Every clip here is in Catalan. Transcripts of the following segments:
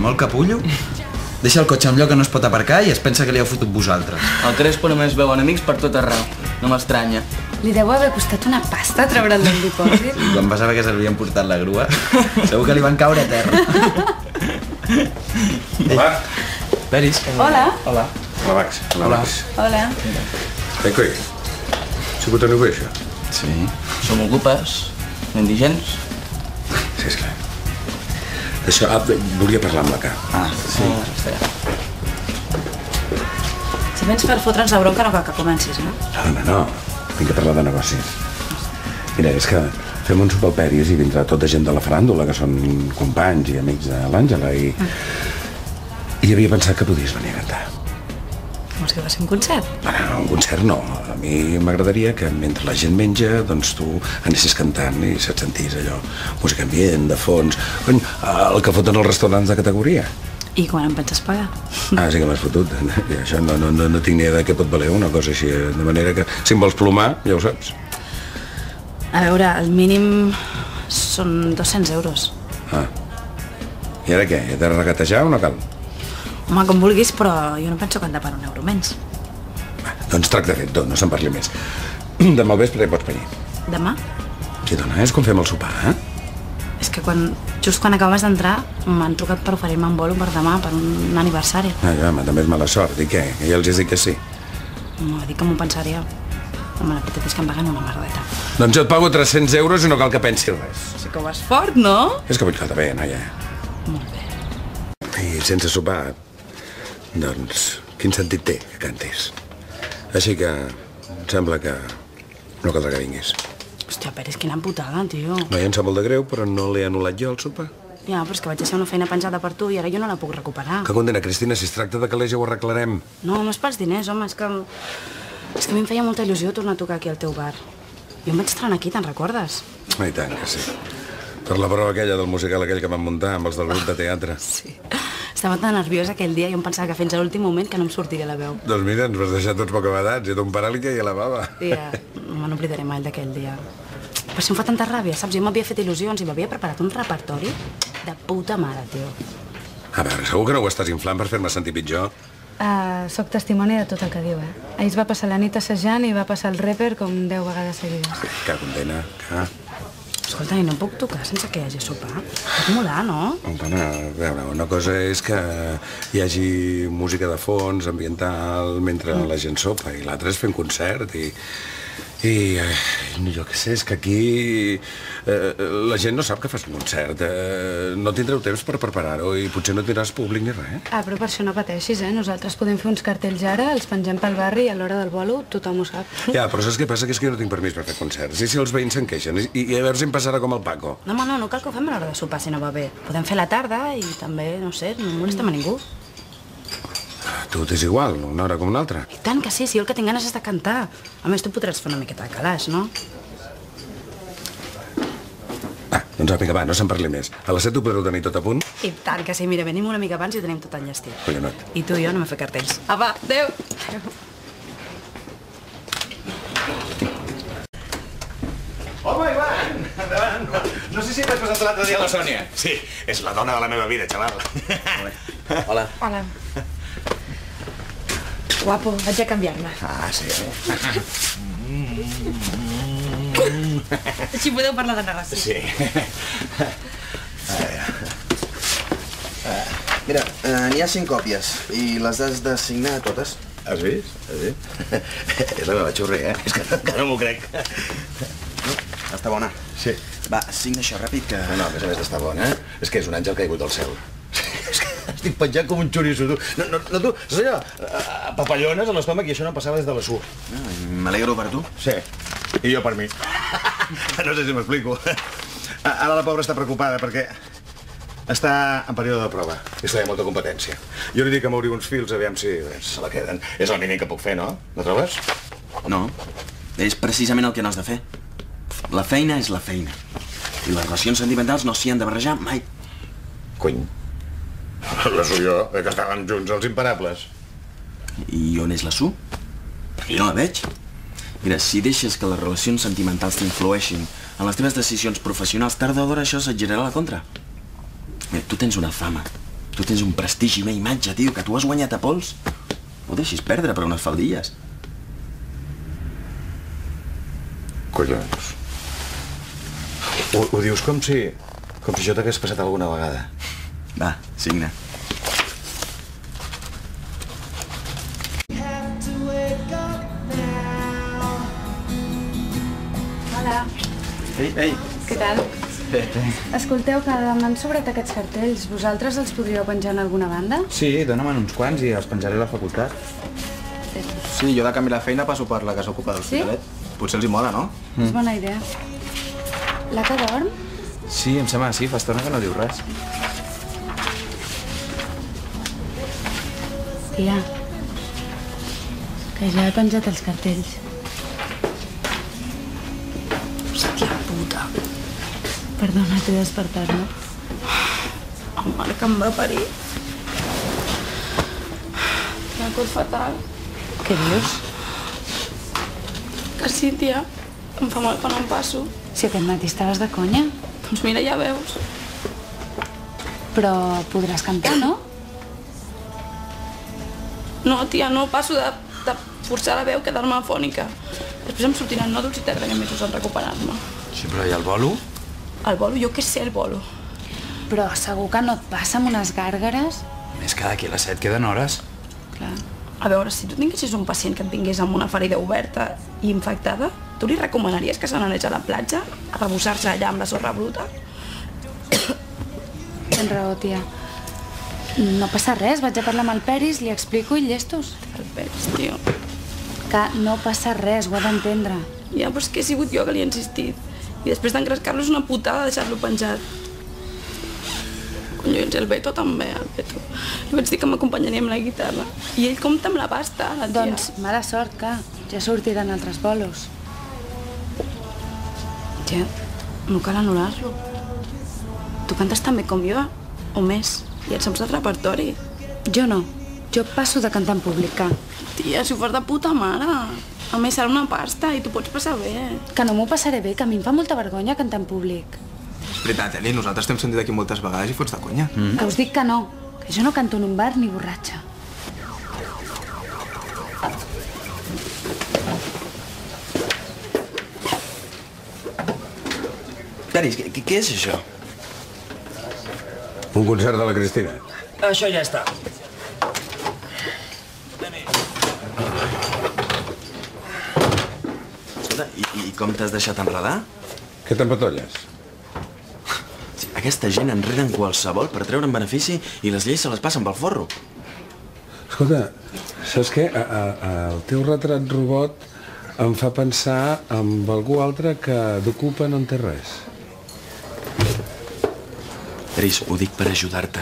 Molt capullo? Deixa el cotxe en lloc que no es pot aparcar i es pensa que li heu fotut vosaltres. El Crespo només veu enemics per tot arreu. No m'estranya. Li deu haver costat una pasta treure'l del dipòsit. I quan va saber que se l'havien portat la grua, segur que li van caure a terra. Hola. Peris. Hola. Hola. Hola, Max. Hola. Hola. Coi, si ho teniu bé, això? Sí. Som ocupes, indigents. Sí, esclar. Això, volia parlar amb la K. Sí. Si vens per fotre'ns la bronca no cal que comencis, no? No. Vinc a parlar de negocis. Mira, és que fem un sopar al Peris i vindrà tota gent de la faràndula, que són companys i amics de l'Àngela, i havia pensat que podies venir a cantar. Vols que va ser un concert? Bueno, un concert no. A mi m'agradaria que mentre la gent menja, doncs tu anessis cantant i se't sentís allò, música ambient, de fons... Cony, el que foten els restaurants de categoria. I quan em penses pagar? Sí que m'has fotut. I això no tinc ni idea de què pot valer una cosa així. De manera que, si em vols plomar, ja ho saps. A veure, el mínim són 200 euros. I ara què? He de regatejar o no cal? Home, com vulguis, però jo no penso que han de pagar €1 menys. Doncs tracte fet, no se'n parli més. Demà al vespre pots venir. Demà? Sí, dona, és quan fem el sopar, És que just quan acabes d'entrar m'han trucat per oferir-me un bolo per demà, per un aniversari. Home, també és mala sort. I què? Ja els has dit que sí? No, dic que m'ho pensaria. Home, la veritat és que em paguen una merdeta. Doncs jo et pago 300 euros i no cal que pensis res. Sí que ho vas fort, no? És que vull quedar bé, noia. Molt bé. I sense sopar, doncs, quin sentit té que cantis? Així que em sembla que no caldrà que vinguis. Hòstia, Peris, quina putada, tio. Noia, em sap molt de greu, però no l'he anul·lat jo, el sopar. Ja, però és que vaig deixar una feina penjada per tu i ara jo no la puc recuperar. Que condena, Cristina, si es tracta de calés ja ho arreglarem. No, no és pels diners, home, és que a mi em feia molta il·lusió tornar a tocar aquí al teu bar. Jo em vaig estrenar aquí, te'n recordes? I tant que sí. Per la prova aquella del musical aquell que vam muntar amb els del grup de teatre. Sí. Estava tan nerviosa aquell dia i em pensava que fins a l'últim moment que no em sortiria la veu. Doncs mira, ens vas deixar tots bocabadats, i a ton paràlica i a la bava. Tia, no m'oblidaré mai d'aquell dia. Però si em fa tanta ràbia, saps? Jo m'havia fet il·lusions i m'havia preparat un repertori de puta mare, tio. A veure, segur que no ho estàs inflant per fer-me sentir pitjor? Soc testimoni de tot el que diu, Ahir es va passar la nit assajant i va passar el rapper com 10 vegades seguides. Que condena, que... Escolta, i no puc tocar sense que hi hagi sopar? Pot molar, no? Dona, a veure, una cosa és que hi hagi música de fons, ambiental, mentre la gent sopa, i l'altra és fer un concert, i jo què sé, és que aquí la gent no sap que fas un concert. No tindreu temps per preparar-ho i potser no tindràs públic ni res. Però per això no pateixis, Nosaltres podem fer uns cartells ara, els pengem pel barri i a l'hora del bolo tothom ho sap. Ja, però saps què passa? Que és que jo no tinc permís per fer concerts. I si els veïns se'n queixen? I a veure si em passarà com el Paco. No, home, no cal que ho fem a l'hora de sopar si no va bé. Podem fer a la tarda i també, no sé, no molestem a ningú. Tu t'és igual, una hora com una altra. I tant que sí, si jo el que tinc ganes és de cantar. A més, tu podràs fer una miqueta de calaix, no? Doncs vinga, va, no se'n parli més. A les 7 ho podreu tenir tot a punt? I tant que sí, mira, venim una mica abans i ho tenim tot enllestit. Collonot. I tu i jo anem a fer cartells. Apa, adéu! Home, Ivan! Endavant! No sé si t'has passat l'altre dia a la Sònia. Sí, és la dona de la meva vida, xaval. Hola. Hola. Guapo, vaig a canviar-me. Sí. Així podeu parlar de negoci. Sí. Mira, n'hi ha 5 còpies i les has de signar totes. Has vist? Has vist? És la meva xurri, És que encara no m'ho crec. Està bona? Sí. Va, signa això ràpid que... No, a més d'estar bona, És que és un àngel caigut del cel. És que estic penjant com un xoriço, tu. No, tu, saps allò? Papallones a l'estómac i això no passava des de la SUR. M'alegro per tu. Sí, i jo per mi. No sé si m'explico. Ara la pobra està preocupada perquè està en període de prova i està de molta competència. Jo li dic que m'obri uns fils, aviam si se la queden. És el mínim que puc fer, no? No trobes? No, és precisament el que no has de fer. La feina és la feina. I les relacions sentimentals no s'hi han de barrejar mai. Cony. La Su i jo, que estàvem junts als imparables. I on és la Su? Perquè jo no la veig. Mira, si deixes que les relacions sentimentals t'influeixin en les teves decisions professionals, tard o d'hora això se't girarà a la contra. Mira, tu tens una fama. Tu tens un prestigi, una imatge, tio, que tu has guanyat a pols. No ho deixis perdre per unes faldilles. Collons. Ho dius com si jo t'hagués passat alguna vegada. Va, signa. Hola. Ei. Què tal? Bé. Escolteu, que m'han sobrat aquests cartells. Vosaltres els podríeu penjar en alguna banda? Sí, dona'm uns quants i els penjaré a la facultat. Sí, jo de canvi la feina passo per la que s'ocupa de l'Hospitalet. Potser els hi mola, no? És bona idea. La que dorm? Sí, em sembla que sí, fa estona que no diu res. Tia, que ja he penjat els cartells. Hòstia puta. Perdona, t'he despertat, no? El Marc em va parir. M'ha cor fatal. Què dius? Que sí, tia. Em fa mal quan em passo. Si aquest matí estaves de conya. Doncs mira, ja veus. Però podràs cantar, no? No, tia, no passo de forçar la veu, quedar-me afònica. Després em sortiran nòduls i tardaré mesos en recuperar-me. Sí, però i el bolo? El bolo? Jo què sé, el bolo? Però segur que no et passa amb unes gàrgares? Més que d'aquí a les 7 queden hores. Clar. A veure, si tu tinguessis un pacient que et vingués amb una ferida oberta i infectada, tu li recomanaries que se n'anés a la platja a rebossar-se allà amb la sorra bruta? Tens raó, tia. No passa res, vaig a parlar amb el Peris, li explico i llestos. El Peris, tio. Que no passa res, ho ha d'entendre. Ja, però és que he sigut jo que li he insistit. I després d'encrescar-lo és una putada deixar-lo penjat. Conyo, i el Beto també, el Beto. Li vaig dir que m'acompanyaria amb la guitarra. I ell compta amb la pasta, la tia. Doncs mala sort, que ja sortiran altres bolos. Tia, no cal anul·lar-lo. Tu cantes tan bé com jo, o més. I et saps el repertori. Jo no. Jo passo de cantar en públic, que... Tia, si ho fas de puta mare. A més, serà una pasta i tu pots passar bé. Que no m'ho passaré bé, que a mi em fa molta vergonya cantar en públic. És veritat, Eli, nosaltres t'hem sentit aquí moltes vegades i fots de conya. Que us dic que no, que jo no canto en un bar ni borratxa. Peris, què és això? Un concert de la Cristina. Això ja està. Escolta, i com t'has deixat enredar? Què t'empatolles? Sí, aquesta gent enreden qualsevol per treure'n benefici i les lleis se les passen pel forro. Escolta, saps què? El teu retrat robot em fa pensar en algú altre que d'ocupa no en té res. Peris, ho dic per ajudar-te.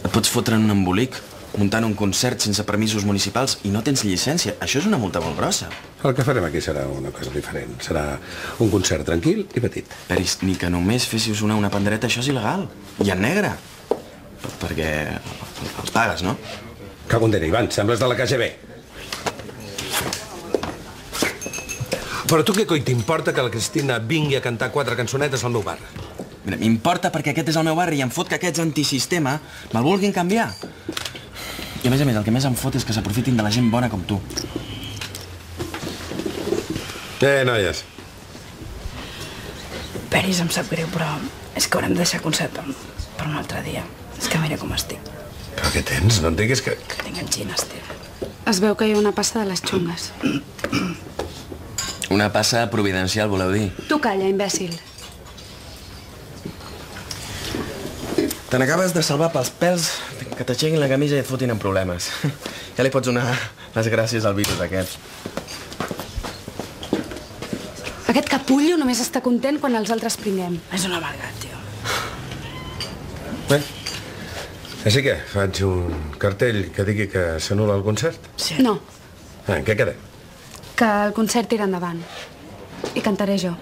Et pots fotre en un embolic muntant un concert sense permisos municipals i no tens llicència. Això és una multa molt grossa. El que farem aquí serà una cosa diferent. Serà un concert tranquil i petit. Peris, ni que només féssiu sonar una pandereta, això és il·legal. I en negre. Perquè els pagues, no? Cago en Déu, Ivan, sembles de la KGB. Però tu què coi t'importa que la Cristina vingui a cantar 4 cançonetes al meu bar? Mira, m'importa perquè aquest és el meu barri i em fot que aquests antisistema me'l vulguin canviar. I a més, el que més em fot és que s'aprofitin de la gent bona com tu. Noies. Peris, em sap greu, però és que haurem de deixar concert per un altre dia. És que mira com estic. Però què tens? No en diguis que... Tinc angines, tio. Es veu que hi ha una passa de les xungues. Una passa providencial, voleu dir? Tu calla, imbècil. Te n'acabes de salvar pels pèls que t'aixequin la camisa i et fotin en problemes. Ja li pots donar les gràcies al virus aquest. Aquest capullo només està content quan els altres pringuem. És un amargat, tio. Bé, així que faig un cartell que digui que s'anul·la el concert? Sí. No, En què quedem? que el concert tira endavant. I cantaré jo.